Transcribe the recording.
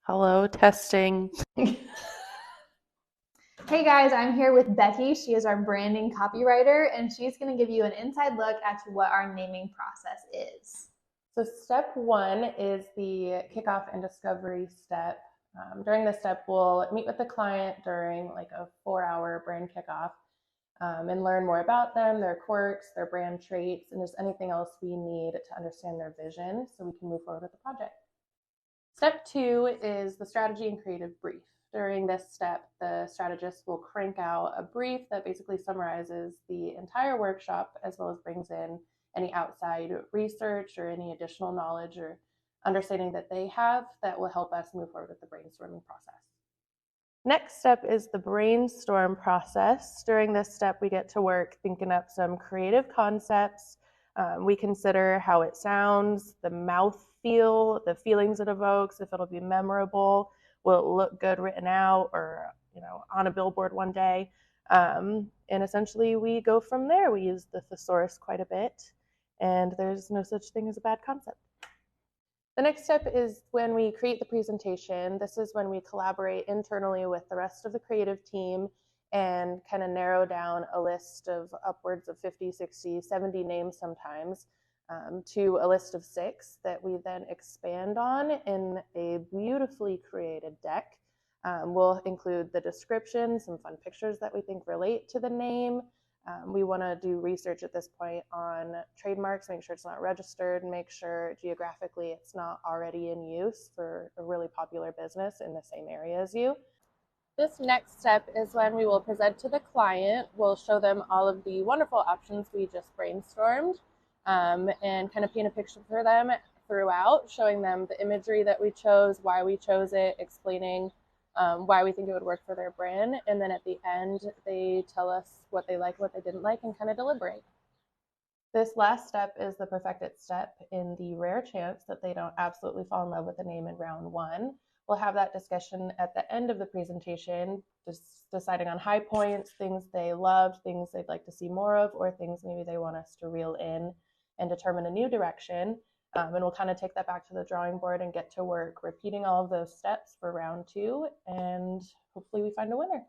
Hello, testing. Hey guys, I'm here with Becky. She is our branding copywriter, and she's going to give you an inside look at what our naming process is. So step one is the kickoff and discovery step. During this step, we'll meet with the client during like a 4-hour brand kickoff and learn more about them, their quirks, their brand traits, and just anything else we need to understand their vision so we can move forward with the project. Step two is the strategy and creative brief. During this step, the strategist will crank out a brief that basically summarizes the entire workshop as well as brings in any outside research or any additional knowledge or understanding that they have that will help us move forward with the brainstorming process. Next step is the brainstorm process. During this step, we get to work thinking up some creative concepts. We consider how it sounds, the mouth feel, the feelings it evokes, if it'll be memorable, will it look good written out or on a billboard one day. And essentially we go from there. We use the thesaurus quite a bit, and there's no such thing as a bad concept. The next step is when we create the presentation. This is when we collaborate internally with the rest of the creative team and kind of narrow down a list of upwards of 50, 60, 70 names sometimes to a list of 6 that we then expand on in a beautifully created deck. We'll include the description, some fun pictures that we think relate to the name. We want to do research at this point on trademarks, make sure it's not registered, make sure geographically it's not already in use for a really popular business in the same area as you. This next step is when we will present to the client. We'll show them all of the wonderful options we just brainstormed and kind of paint a picture for them throughout, showing them the imagery that we chose, why we chose it, explaining why we think it would work for their brand. And then at the end, they tell us what they like, what they didn't like, and kind of deliberate. This last step is the perfected step. In the rare chance that they don't absolutely fall in love with the name in round 1, we'll have that discussion at the end of the presentation, just deciding on high points, things they loved, things they'd like to see more of, or things maybe they want us to reel in and determine a new direction. And we'll kind of take that back to the drawing board and get to work repeating all of those steps for round 2, and hopefully we find a winner.